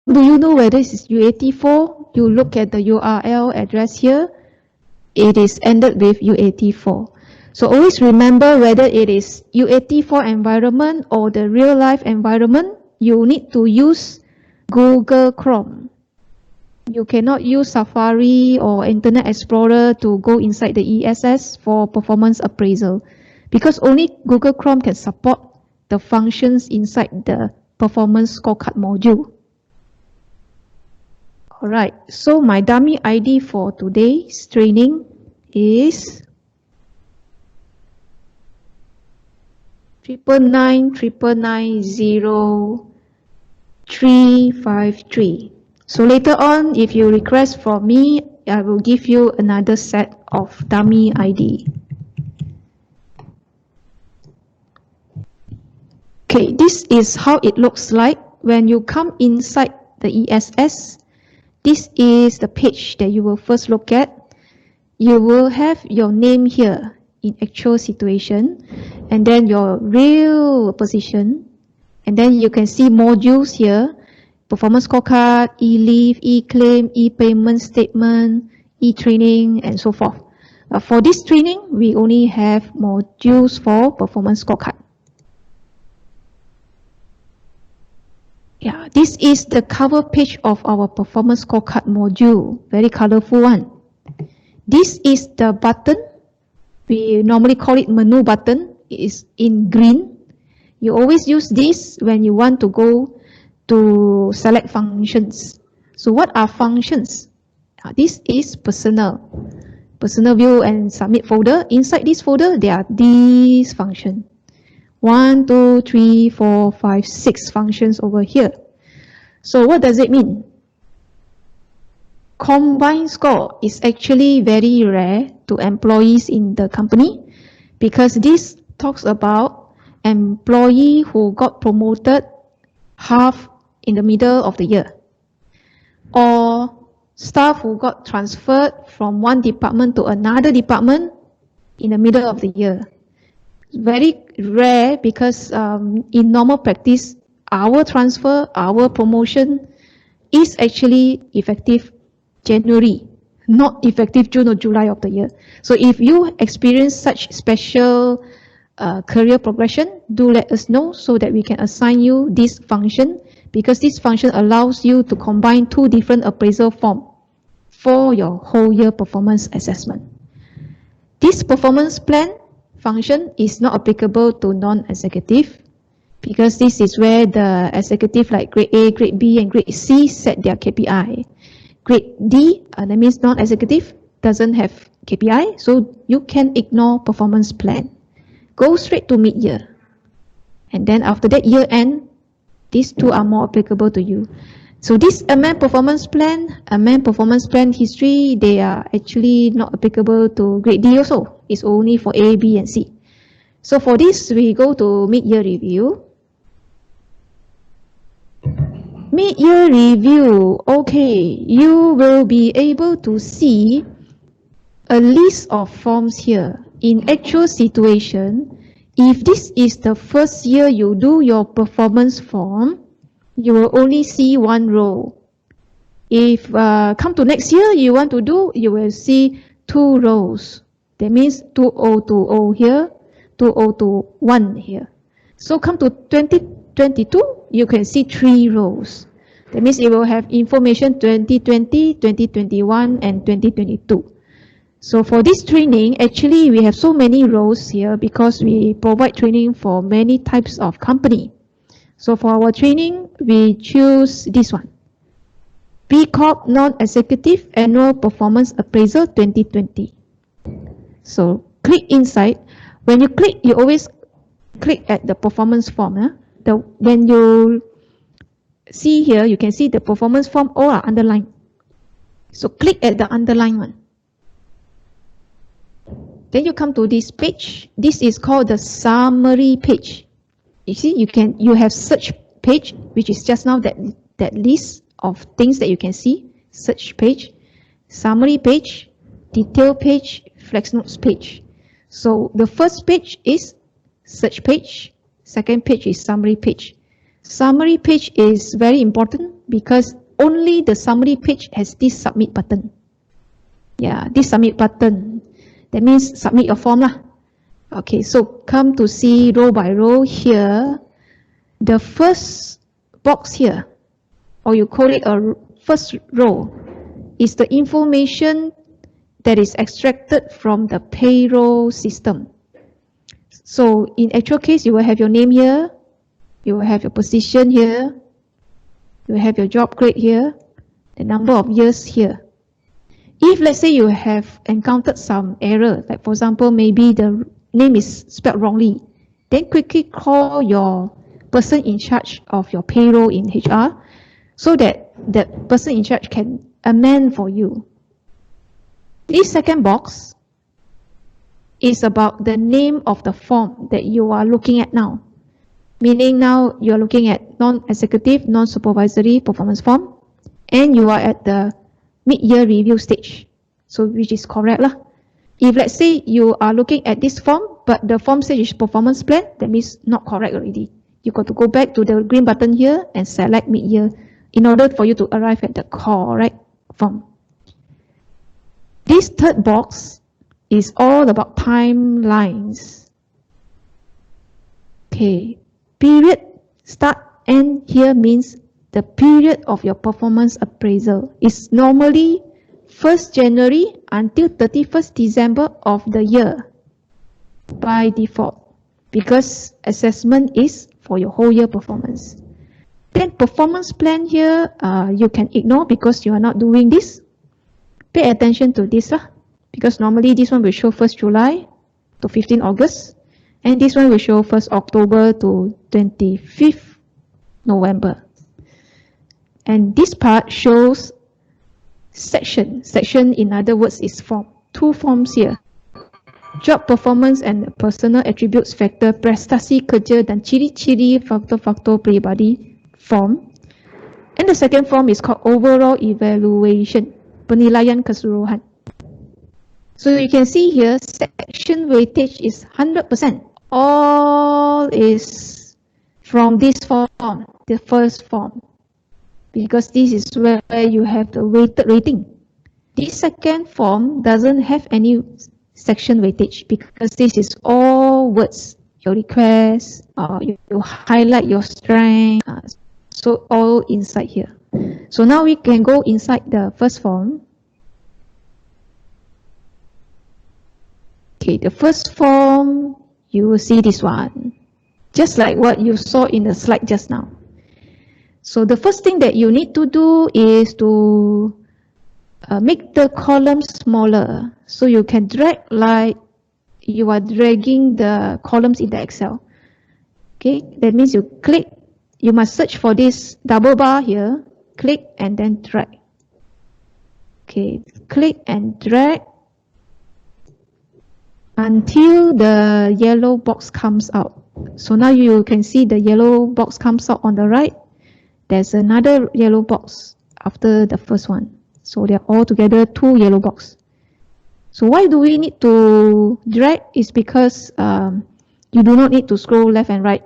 do you know whether this is U84? You look at the URL address here. It is ended with U84. So always remember whether it is U84 environment or the real life environment, you need to use Google Chrome. You cannot use Safari or Internet Explorer to go inside the ESS for performance appraisal, because only Google Chrome can support the functions inside the performance scorecard module. Alright, so my dummy ID for today's training is 99990-353. So later on, if you request from me, I will give you another set of dummy ID. Okay, this is how it looks like when you come inside the ESS. This is the page that you will first look at. You will have your name here in actual situation, and then your real position, and then you can see modules here: performance scorecard, e-leave, e-claim, e-payment statement, e-training, and so forth. For this training, we only have modules for performance scorecard. Yeah, this is the cover page of our performance scorecard module. Very colorful one. This is the button. We normally call it menu button. It is in green. You always use this when you want to go to select functions. So what are functions? This is personal view and submit folder. Inside this folder, there are these functions. 1, 2, 3, 4, 5, 6 functions over here. So what does it mean? Combined score is actually very rare to employees in the company, because this talks about employee who got promoted half in the middle of the year, or staff who got transferred from one department to another department in the middle of the year. Very rare, because in normal practice, our transfer, our promotion is actually effective January, not effective June or July of the year. So if you experience such special career progression, do let us know so that we can assign you this function, because this function allows you to combine 2 different appraisal forms for your whole year performance assessment. This performance plan function is not applicable to non-executive, because this is where the executive like grade A, grade B, and grade C set their KPI. Grade D, that means non-executive, doesn't have KPI, so you can ignore performance plan. Go straight to mid-year. And then after that, year-end, these 2 are more applicable to you. So this amend performance plan history, they are actually not applicable to grade D also. It's only for A, B, and C. So for this, we go to mid-year review. Mid-year review, okay, you will be able to see a list of forms here. In actual situation, if this is the first year you do your performance form, you will only see 1 row. If come to next year, you want to do, you will see 2 rows. That means 2020 here, 2021 here. So come to 2022, you can see 3 rows. That means it will have information 2020, 2021, and 2022. So for this training, actually we have so many rows here because we provide training for many types of company. So for our training, we choose this one. B Corp Non-Executive Annual Performance Appraisal 2020. So click inside. When you click, you always click at the performance form. When you see here, you can see the performance form all are underlined. So click at the underlined one. Then you come to this page. This is called the summary page. You see, you have search page, which is just now that list of things that you can see. Search page, summary page, detail page, flex notes page. So the first page is search page. Second page is summary page. Summary page is very important because only the summary page has this submit button. Yeah, this submit button. That means submit your form lah. Okay, so come to see row by row here. The first box here, or you call it a first row, is the information that is extracted from the payroll system. So in actual case, you will have your name here, you will have your position here, you will have your job grade here, the number of years here. If let's say you have encountered some error, like for example, maybe the name is spelled wrongly, then quickly call your person in charge of your payroll in HR so that that person in charge can amend for you. This second box is about the name of the form that you are looking at now. Meaning now you are looking at non-executive, non-supervisory performance form, and you are at the mid-year review stage. So which is correct lah. If let's say you are looking at this form, but the form says is performance plan, that means not correct already. You got to go back to the green button here and select mid-year in order for you to arrive at the correct form. This third box is all about timelines. Okay, period start end here means the period of your performance appraisal is normally 1st January until 31st December of the year by default, because assessment is for your whole year performance. Then performance plan here, you can ignore because you are not doing this. Pay attention to this lah, because normally this one will show 1st July to 15 August, and this one will show 1st October to 25th November. And this part shows section. Section in other words is form. Two forms here. Job performance and personal attributes factor, prestasi kerja dan ciri-ciri faktor-faktor peribadi form. And the second form is called overall evaluation, penilaian keseluruhan. So you can see here, section weightage is 100%. All is from this form, the first form, because this is where you have the weighted rating. This second form doesn't have any section weightage because this is all words, your request, you highlight your strength, so all inside here. So now we can go inside the first form. Okay, the first form, you will see this one, just like what you saw in the slide just now. So the first thing that you need to do is to make the column smaller. So you can drag like you are dragging the columns in the Excel. Okay, that means you click, you must search for this double bar here, click and then drag. Okay, click and drag until the yellow box comes out. So now you can see the yellow box comes out on the right. There's another yellow box after the first one. So they're all together 2 yellow boxes. So why do we need to drag? Is because you do not need to scroll left and right.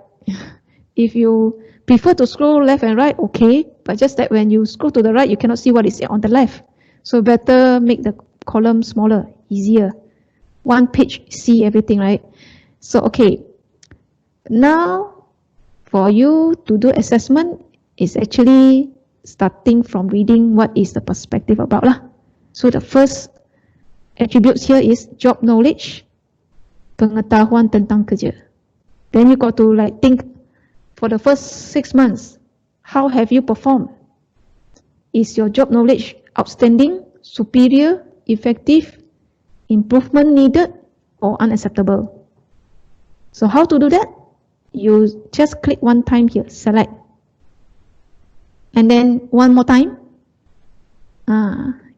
If you prefer to scroll left and right, okay, but just that when you scroll to the right, you cannot see what is on the left. So better make the column smaller, easier. One page, see everything, right? So, okay. Now, for you to do assessment, is actually starting from reading what is the perspective about lah. So the first attributes here is job knowledge, pengetahuan tentang kerja. Then you got to like think for the first 6 months, how have you performed? Is your job knowledge outstanding, superior, effective, improvement needed, or unacceptable? So how to do that? You just click one time here, select. And then one more time.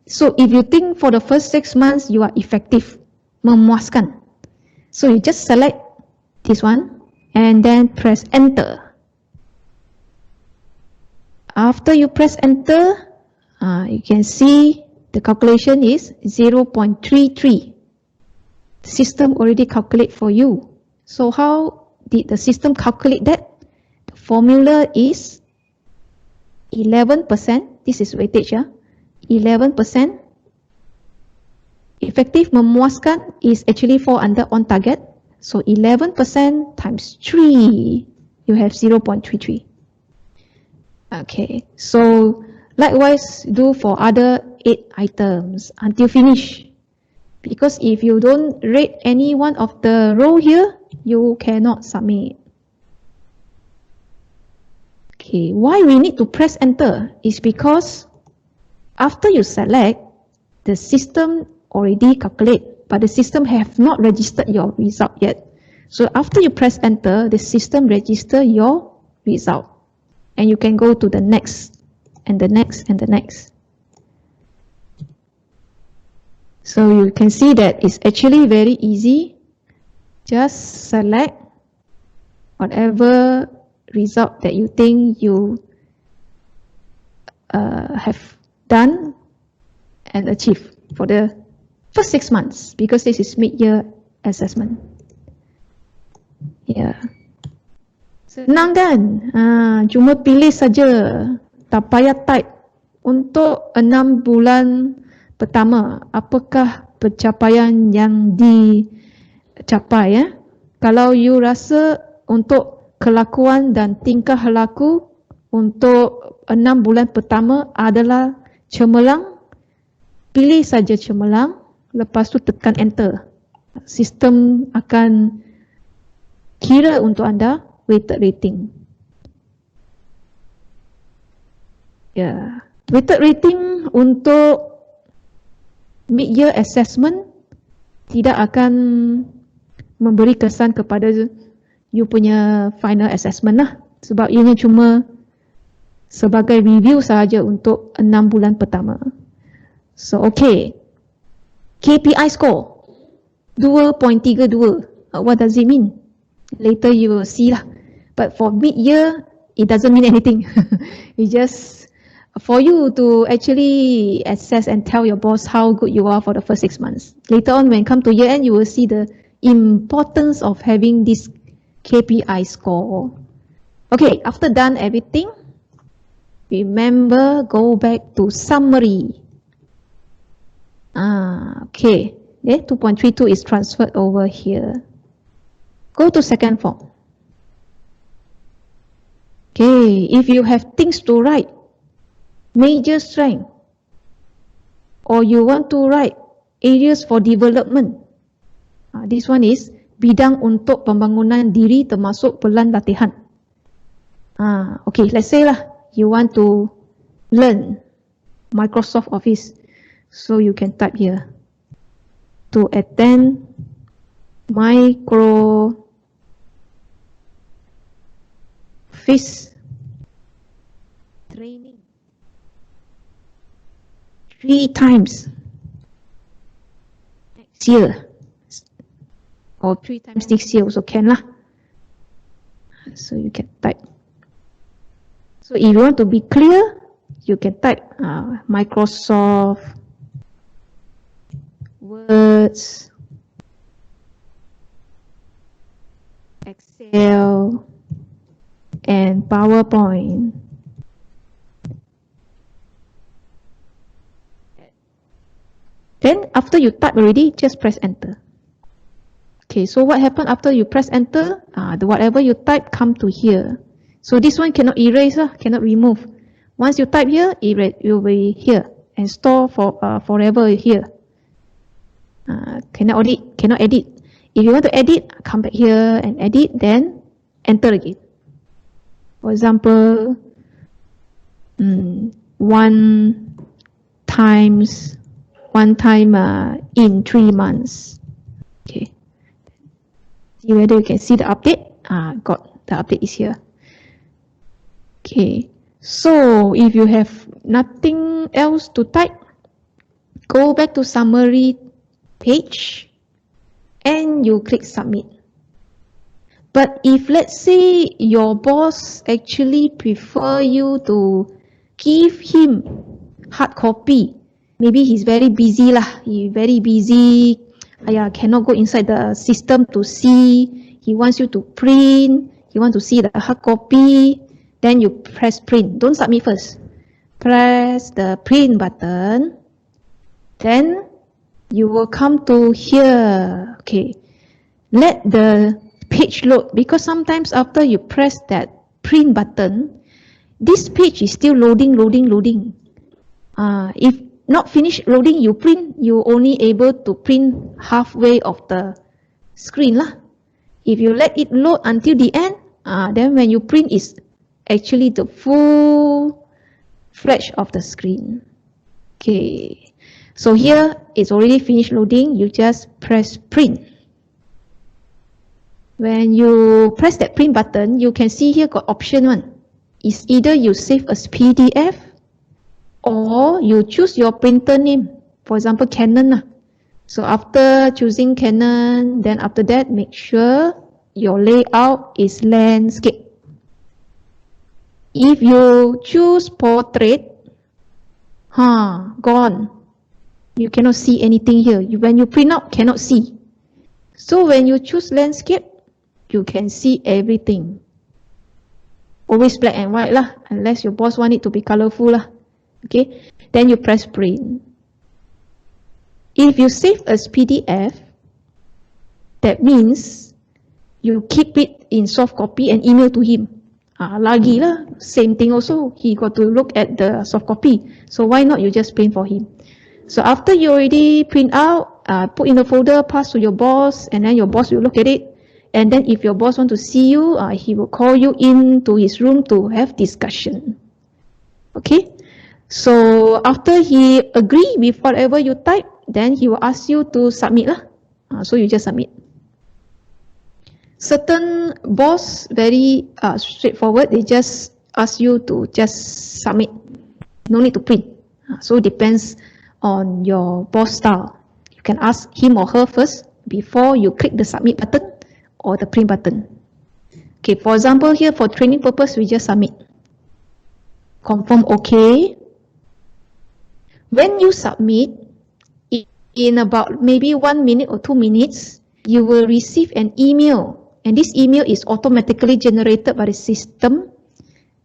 So if you think for the first 6 months you are effective, memuaskan. So you just select this one and then press enter. After you press enter, you can see the calculation is 0.33. The system already calculate for you. So how did the system calculate that? The formula is 11%. This is weightage, ya. 11%. Effective memuaskan is actually fall under on target. So 11% times 3, you have 0.33. Okay, so likewise do for other 8 items until finish. Because if you don't rate any one of the row here, you cannot submit. Okay, why we need to press enter is because after you select, the system already calculate, but the system have not registered your result yet. So after you press enter, the system register your result. And you can go to the next, and the next, and the next. So you can see that it's actually very easy. Just select whatever result that you think you have done and achieved for the first 6 months, because this is mid-year assessment. Yeah. Senang kan? Cuma pilih saja, tak payah type. Untuk 6 bulan pertama, apakah pencapaian yang dicapai, ya? Kalau you rasa untuk kelakuan dan tingkah laku untuk 6 bulan pertama adalah cemerlang, pilih saja cemerlang, lepas tu tekan enter. Sistem akan kira untuk anda weighted rating. Ya, weighted rating untuk mid-year assessment tidak akan memberi kesan kepada you punya final assessment lah. Sebab ianya cuma sebagai review sahaja untuk 6 bulan pertama. So, okay. KPI score 2.32. What does it mean? Later you will see lah. But for mid-year, it doesn't mean anything. It's just for you to actually assess and tell your boss how good you are for the first 6 months. Later on, when come to year end, you will see the importance of having this KPI score. Okay, after done everything, remember, go back to summary. Okay, 2.32 is transferred over here. Go to second form. Okay, if you have things to write, major strength, or you want to write areas for development, this one is bidang untuk pembangunan diri termasuk pelan latihan. Okay, let's say lah, you want to learn Microsoft Office, so you can type here, to attend Microsoft training 3 times next year, or 3 times next year also can lah. So you can type. So if you want to be clear, you can type Microsoft Words, Excel, and PowerPoint. Then after you type already, just press enter. Okay, so what happened after you press enter? Whatever you type come to here. So this one cannot erase, cannot remove. Once you type here, it will be here and store for forever here. Cannot edit. If you want to edit, come back here and edit, then enter again. For example, 1 time in 3 months. Okay. See whether you can see the update. Got the update is here. Okay. So if you have nothing else to type, go back to summary page and you click submit. But if let's say your boss actually prefer you to give him hard copy, maybe he's very busy lah, cannot go inside the system to see, he wants you to print, You want to see the hard copy, then you press print. Don't submit first. Press the print button. Then you will come to here. Okay. Let the page load, because sometimes after you press that print button, this page is still loading. If not finished loading, you print, you only able to print halfway of the screen lah. If you let it load until the end, then when you print, it's actually the full flash of the screen. Okay, so here it's already finished loading. You just press print. When you press that print button, you can see here got option one. It's either you save as PDF or you choose your printer name. For example, Canon. So after choosing Canon, then after that, make sure your layout is landscape. If you choose portrait, gone. You cannot see anything here. When you print out, cannot see. So when you choose landscape, you can see everything. Always black and white lah, unless your boss want it to be colorful lah. Okay, then you press print. If you save as PDF, that means you keep it in soft copy and email to him. Lagi lah, same thing also. He got to look at the soft copy. So why not you just print for him? So after you already print out, put in the folder, pass to your boss, and then your boss will look at it. And then if your boss want to see you, he will call you in to his room to have discussion. Okay? So after he agree with whatever you type, then he will ask you to submit lah. So you just submit. Certain boss very straightforward. They just ask you to just submit. No need to print. So depends on your boss style. You can ask him or her first before you click the submit button or the print button. Okay, for example here for training purpose, we just submit. Confirm okay. When you submit, in about maybe 1 minute or 2 minutes, you will receive an email. And this email is automatically generated by the system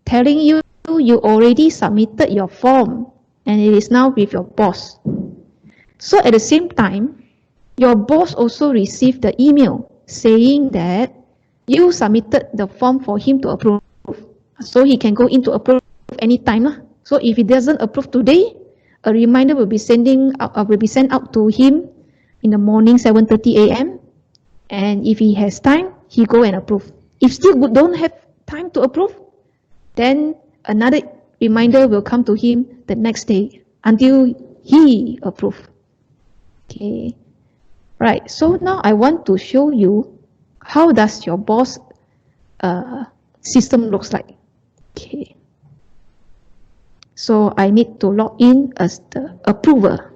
telling you you already submitted your form and it is now with your boss. So at the same time, your boss also received the email saying that you submitted the form for him to approve. So he can go in to approve anytime. So if he doesn't approve today, a reminder will be sent out to him in the morning 7:30 a.m. And if he has time, he go and approve. If still don't have time to approve, then another reminder will come to him the next day until he approve. Okay, right. So now I want to show you how does your boss system looks like. Okay. So I need to log in as the approver.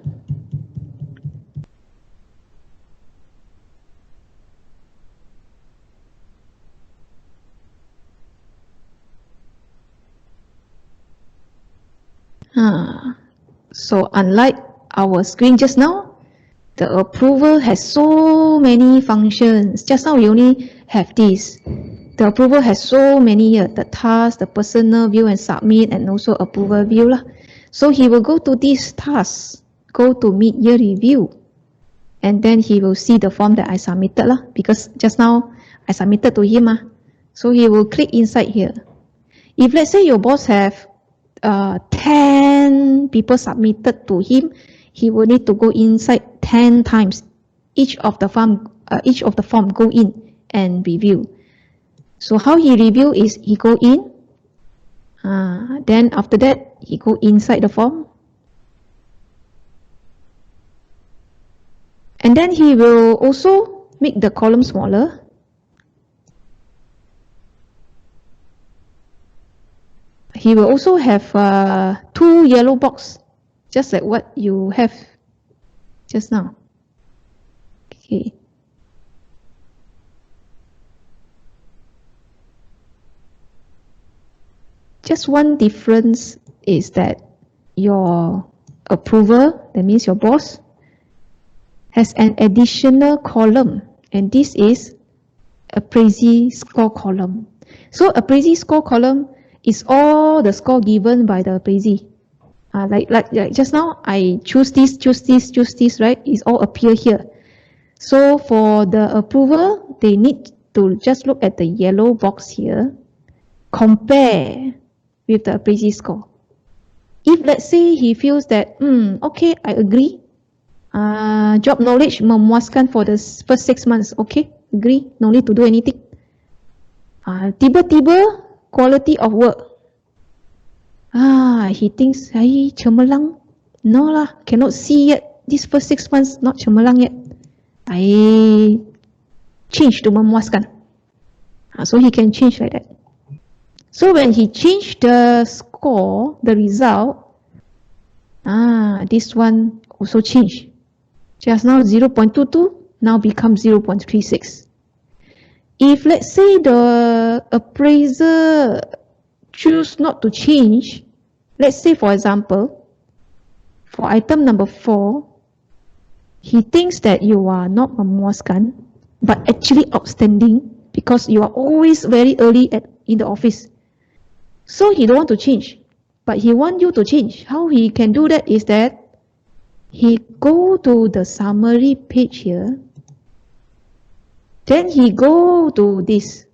So unlike our screen just now, the approver has so many functions. Just now we only have this. The approver has so many here, the task, the personal view and submit, and also approver view lah. So he will go to this task, go to mid-year review, and then he will see the form that I submitted lah, because just now I submitted to him. So he will click inside here. If let's say your boss have 10 people submitted to him, he will need to go inside 10 times. Each of the form go in and review. So how he review is he go in, then after that he go inside the form, and then he will also make the column smaller. He will also have 2 yellow box, just like what you have just now. Okay. Just one difference is that your approver, that means your boss, has an additional column, and this is a Prezi score column. So appraisee score column is all the score given by the appraisee. Like just now, I choose this, right? It's all appear here. So for the approval, they need to just look at the yellow box here, compare with the appraisee score. If let's say he feels that, okay, I agree, job knowledge memuaskan for the first 6 months, okay, agree, no need to do anything. Tiba-tiba quality of work, he thinks, cemerlang, no lah, cannot see yet, this first 6 months not cemerlang yet, I change to memuaskan. So he can change like that. So when he changed the score, the result, this one also changed. Just now 0.22, now becomes 0.36. If let's say the appraiser choose not to change, let's say for example, for item number 4, he thinks that you are not memuaskan, but actually outstanding because you are always very early in the office. So he don't want to change, but he want you to change. How he can do that is that he go to the summary page here, then he go to this.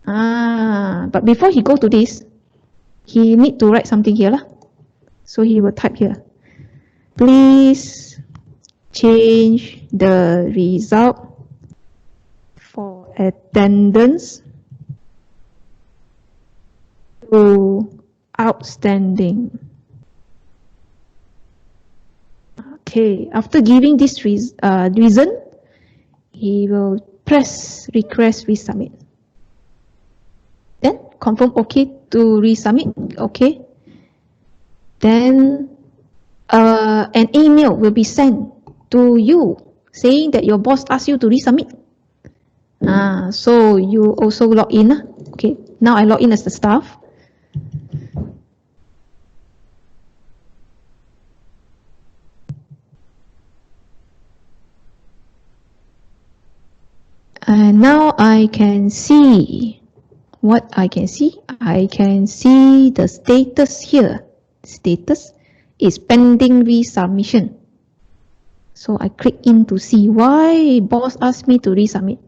But before he go to this, he need to write something here lah. So he will type here, please change the result for attendance to outstanding. Okay, after giving this reason, he will press request resubmit. Then confirm okay to resubmit, okay. Then an email will be sent to you saying that your boss asked you to resubmit. So you also log in. Okay, now I log in as the staff. And now I can see what I can see. I can see the status here. Status is pending resubmission. So I click in to see why boss asked me to resubmit.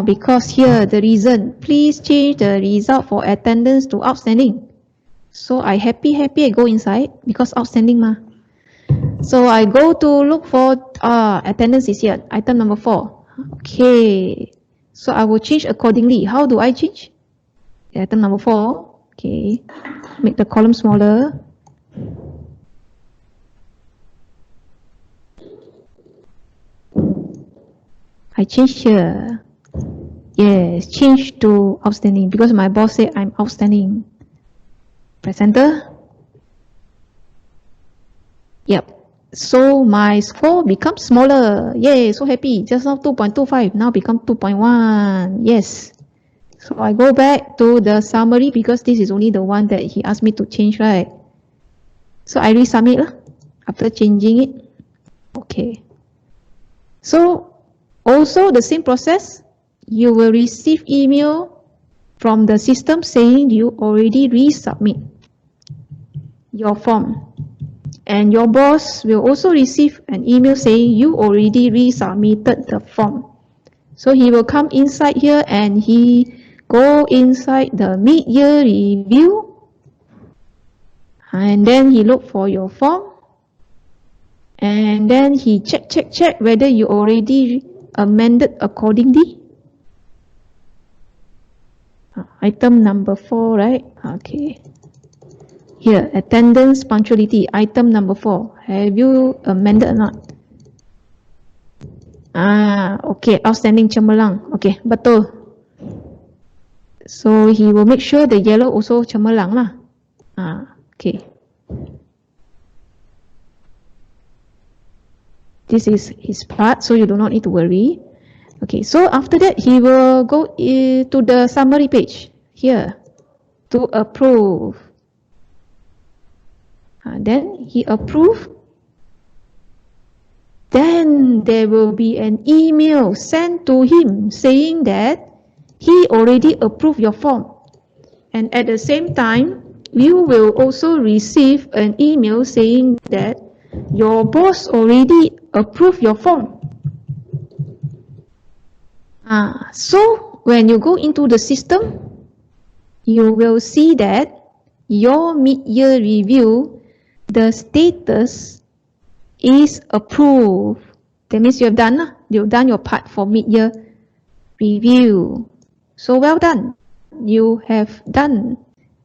Because here the reason, please change the result for attendance to outstanding. So I happy I go inside because outstanding ma. So I go to look for attendance is here, item number 4. Okay, so I will change accordingly. How do I change? Item number 4. Okay, make the column smaller. I change here. Yes, change to outstanding because my boss said I'm outstanding. Press enter. Yep. So my score becomes smaller. Yay, so happy. Just now 2.25, now become 2.1. Yes. So I go back to the summary because this is only the one that he asked me to change, right? So I resubmit lah after changing it. Okay. So also the same process, you will receive email from the system saying you already resubmit your form. And your boss will also receive an email saying you already resubmitted the form. So he will come inside here and he go inside the mid-year review. And then he look for your form. And then he check whether you already amended accordingly. Item number 4, right? Okay. Here, attendance punctuality, item number 4. Have you amended or not? Okay, outstanding cemerlang. Okay, betul. So he will make sure the yellow also cemerlang lah. Okay. This is his part, so you do not need to worry. Okay, so after that, he will go to the summary page here to approve. Then he approve. Then there will be an email sent to him saying that he already approved your form. And at the same time, you will also receive an email saying that your boss already approved your form. So when you go into the system, you will see that your mid-year review, the status is approved. That means you've done your part for mid-year review. So well done. You have done.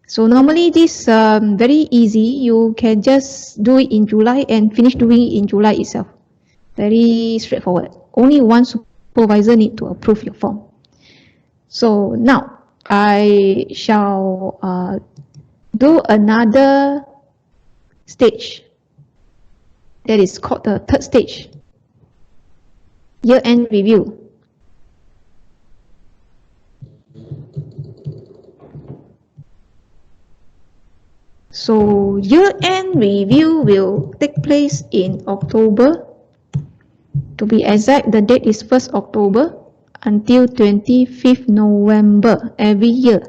So normally this very easy. You can just do it in July and finish doing it in July itself. Very straightforward. Only one supervisor need to approve your form. So now I shall do another stage. That is called the third stage. Year-end review. So year-end review will take place in October. To be exact, the date is 1st October until 25th November every year.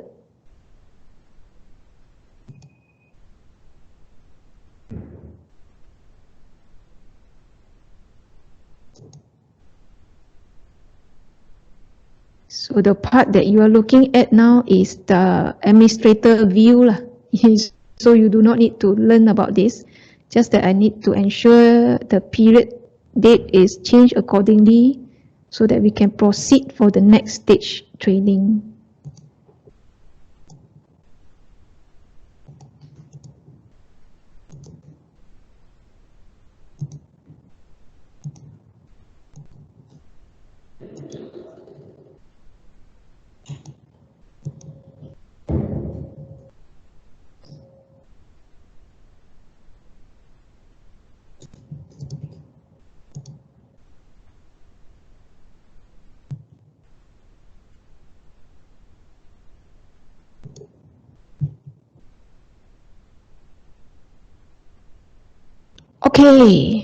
So the part that you are looking at now is the administrator view lah. So you do not need to learn about this. Just that I need to ensure the period date is changed accordingly so that we can proceed for the next stage training. Okay,